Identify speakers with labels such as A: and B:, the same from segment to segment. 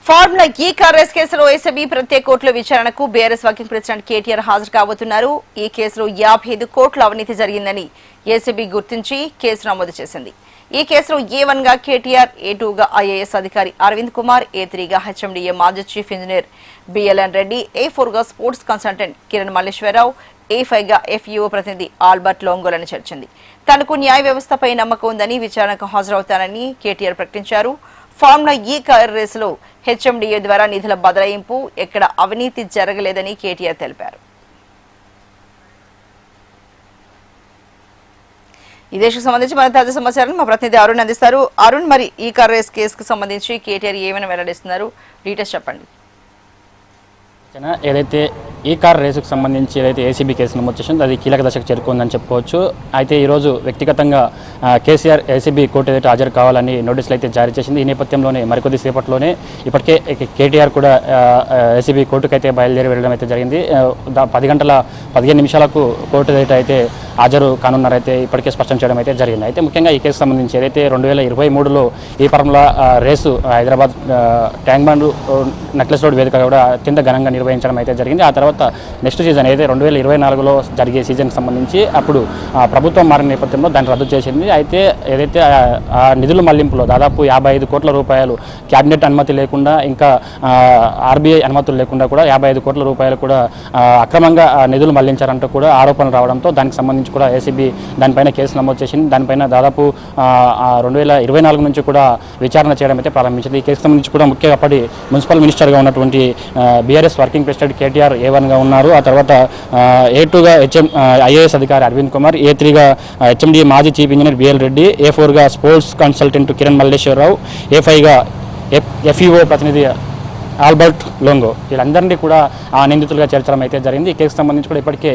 A: Formula ఈ car race కేసులో ACB ప్రత్యేక కోర్టులో విచారణకు బీఆర్ఎస్ వర్కింగ్ ప్రెసిడెంట్ కేటీఆర్ హాజరు కాబోతున్నారు. ఈ కేసులో 55 కోట్ల అవినీతి జరిగిందని ఏసీబీ గుర్తించి కేసు నమోదు చేసింది. ఈ కేసులో A1 గా కేటీఆర్, A2 గా IAS అధికారి అరవింద్ కుమార్, A3 గా HMDA మాజీ chief engineer BLN Reddy, A4 గా sports consultant Kiran Malleswara Rao, A5 గా FEO ప్రతినిధి ఆల్బర్ట్ లోంగోలని చేర్చింది. తనకు న్యాయ వ్యవస్థపై నమ్మకం ఉందని విచారణకు హాజరవుతానని కేటీఆర్ ప్రకటించారు. ఫార్ములా ఈ కార్ రేసులో HMDA ద్వారా నిధుల బదలాయింపు, ఎక్కడ అవినీతి జరగలేదని కేటీఆర్ తెలిపారు. ఈ దేశకు సంబంధించి మన తాజా సమాచారాన్ని మా ప్రతినిధి అరుణ్ అందిస్తారు. అరుణ్, మరి ఈ కార్ రేస్ కేసుకు సంబంధించి కేటీఆర్ ఏమైనా వెల్లడిస్తున్నారు, డీటెయిల్స్ చెప్పండి.
B: ఏదైతే ఈ కార్ రేసుకు సంబంధించి ఏదైతే ఏసీబీ కేసు నమోదు చేసిందో అది కీలక దశకు చేరుకుందని చెప్పుకోవచ్చు. అయితే ఈరోజు వ్యక్తిగతంగా కేసీఆర్ ఏసీబీ కోర్టు ఎదుట హాజరు కావాలని నోటీసులు అయితే జారీ చేసింది. ఈ నేపథ్యంలోనే మరికొద్ది సేపట్లోనే ఇప్పటికే కేటీఆర్ కూడా ఏసీబీ కోర్టుకు అయితే బయలుదేరి వెళ్ళడం అయితే జరిగింది. 10 గంటల 15 నిమిషాలకు కోర్టు ఎదుట అయితే హాజరు కానున్నారైతే ఇప్పటికే స్పష్టం చేయడం అయితే జరిగింది. అయితే ముఖ్యంగా ఈ కేసు సంబంధించి ఏదైతే 2023లో ఈ formula race Hyderabad tank bund necklace road వేదిక కూడా అత్యంత ఘనంగా నిర్వహించడం అయితే జరిగింది. ఆ తర్వాత నెక్స్ట్ సీజన్ ఏదైతే 2024లో జరిగే సీజన్కి సంబంధించి అప్పుడు ప్రభుత్వం మారిన నేపథ్యంలో దాన్ని రద్దు చేసింది. అయితే ఏదైతే ఆ నిధుల మళ్లింపులో దాదాపు 55 కోట్ల రూపాయలు క్యాబినెట్ అనుమతి లేకుండా, ఇంకా RBI అనుమతులు లేకుండా కూడా 55 కోట్ల రూపాయలు కూడా అక్రమంగా నిధులు మళ్లించారంటూ కూడా ఆరోపణలు రావడంతో దానికి సంబంధించి కూడా ఏసీబీ దానిపైన కేసు నమోదు చేసింది. దానిపైన దాదాపు 2024 నుంచి కూడా విచారణ చేయడం అయితే ప్రారంభించింది. ఈ కేసుకు సంబంధించి కూడా ముఖ్యంగా అప్పటి మున్సిపల్ మినిస్టర్గా ఉన్నటువంటి బీఆర్ఎస్ వర్కింగ్ ప్రెసిడెంట్ కేటీఆర్ A1గా ఉన్నారు. ఆ తర్వాత A2గా IAS అధికారి అరవింద్ కుమార్, A3గా HMDA మాజీ చీఫ్ ఇంజనీర్ BL రెడ్డి, A4గా స్పోర్ట్స్ కన్సల్టెంట్ కిరణ్ మల్లేశ్వరరావు, A5గా FEO ప్రతినిధి ఆల్బర్ట్ లోంగో, వీళ్ళందరినీ కూడా నిందితులుగా చేర్చడం అయితే జరిగింది. ఈ కేసుకు సంబంధించి కూడా ఇప్పటికే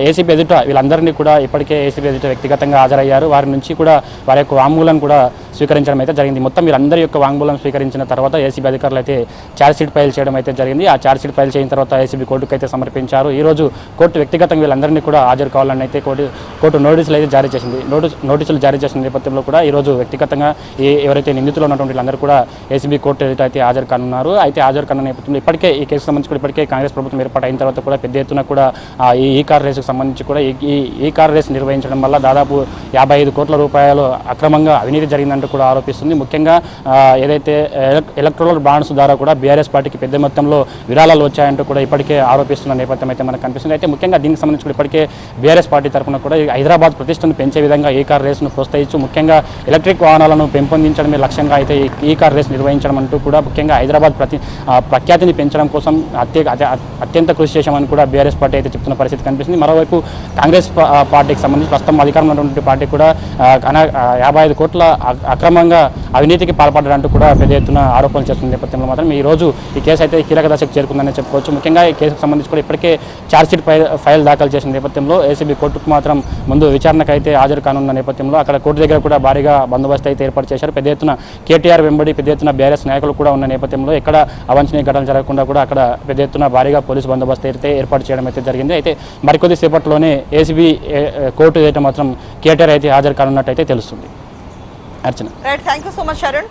B: ఏసీబీ ఎదుట వీళ్ళందరినీ కూడా ఇప్పటికే ఏసీబీ ఎదుట వ్యక్తిగతంగా హాజరయ్యారు. వారి నుంచి కూడా వారి యొక్క వాంగ్మూలం కూడా స్వీకరించడం అయితే జరిగింది. మొత్తం వీళ్ళందరి యొక్క వాంగ్మూలం స్వీకరించిన తర్వాత ఏసీబీ అధికారులు అయితే ఛార్జ్షీట్ ఫైల్ చేయడం అయితే జరిగింది. ఆ ఛార్జ్షీట్ ఫైల్ చేసిన తర్వాత ఏసీబీ కోర్టుకు అయితే సమర్పించారు. ఈరోజు కోర్టు వ్యక్తిగతంగా వీళ్ళందరినీ కూడా హాజరు కావాలని అయితే కోర్టు నోటీసులు అయితే జారీ చేసింది. నోటీసులు జారీ చేసిన నేపథ్యంలో కూడా ఈరోజు వ్యక్తిగతంగా ఎవరైతే నిందితులు ఉన్నటువంటి వీళ్ళందరూ కూడా ఏసీబీ కోర్టు ఎదుట అయితే హాజరు కానున్నారు. అయితే హాజరు కన్న నేపథ్యంలో ఇప్పటికే ఈ కేసుకు సంబంధించి కూడా ఇప్పటికే కాంగ్రెస్ ప్రభుత్వం ఏర్పాటు అయిన తర్వాత కూడా పెద్ద ఎత్తున కూడా ఈ కార్ రేసుకు సంబంధించి కూడా ఈ కార్ రేసు నిర్వహించడం వల్ల దాదాపు 55 కోట్ల రూపాయలు అక్రమంగా అవినీతి జరిగిందంటూ కూడా ఆరోపిస్తుంది. ముఖ్యంగా ఏదైతే ఎలక్ట్రల్ బాండ్స్ ద్వారా కూడా బీఆర్ఎస్ పార్టీకి పెద్ద మొత్తంలో విరాళాలు వచ్చాయంటూ కూడా ఇప్పటికే ఆరోపిస్తున్న నేపథ్యం అయితే మనకు కనిపిస్తుంది. అయితే ముఖ్యంగా దీనికి సంబంధించి కూడా ఇప్పటికే బీఆర్ఎస్ పార్టీ తరఫున కూడా హైదరాబాద్ ప్రతిష్టను పెంచే విధంగా ఈ కార్ రేసును ప్రోత్సహించు, ముఖ్యంగా ఎలక్ట్రిక్ వాహనాలను పెంపొందించడమే లక్ష్యంగా అయితే ఈ కార్ రేసు నిర్వహించడం అంటూ కూడా ముఖ్యంగా హైదరాబాద్ ప్రఖ్యాతిని పెంచడం కోసం అత్యంత కృషి చేశామని కూడా బీఆర్ఎస్ పార్టీ అయితే చెప్తున్న పరిస్థితి కనిపిస్తుంది. మరోవైపు కాంగ్రెస్ పార్టీకి సంబంధించి ప్రస్తుతం అధికారంలో ఉన్నటువంటి పార్టీ కూడా 55 కోట్ల అక్రమంగా అవినీతికి పాల్పడ్డారంటూ కూడా పెద్ద ఎత్తున ఆరోపణలు చేస్తున్న నేపథ్యంలో మాత్రం ఈ రోజు ఈ కేసు అయితే కీలక దశకు చేరుకుందని చెప్పుకోవచ్చు. ముఖ్యంగా ఈ కేసుకు సంబంధించి కూడా ఇప్పటికే ఛార్జ్షీట్ ఫైల్ దాఖలు చేసిన నేపథ్యంలో ఏసీబీ కోర్టుకు మాత్రం ముందు విచారణకు అయితే హాజరు కానున్న నేపథ్యంలో అక్కడ కోర్టు దగ్గర కూడా భారీగా బందోబస్తు అయితే ఏర్పాటు చేశారు. పెద్ద ఎత్తున కేటీఆర్ వెంబడి పెద్ద ఎత్తున బీఆర్ఎస్ నాయకులు కూడా ఉన్న నేపథ్యంలో ఎక్కడ అవాంఛనీయ ఘటనలు జరగకుండా కూడా అక్కడ పెద్ద ఎత్తున భారీగా పోలీసు బందోబస్తు అయితే ఏర్పాటు చేయడం అయితే జరిగింది. అయితే మరికొద్ది సేపట్లోనే ఏసీబీ కోర్టు ఎదుట మాత్రం కేటీఆర్ అయితే హాజరు కానున్నట్టు అయితే తెలుస్తుంది. Archana.
A: Right, thank you so much Arun.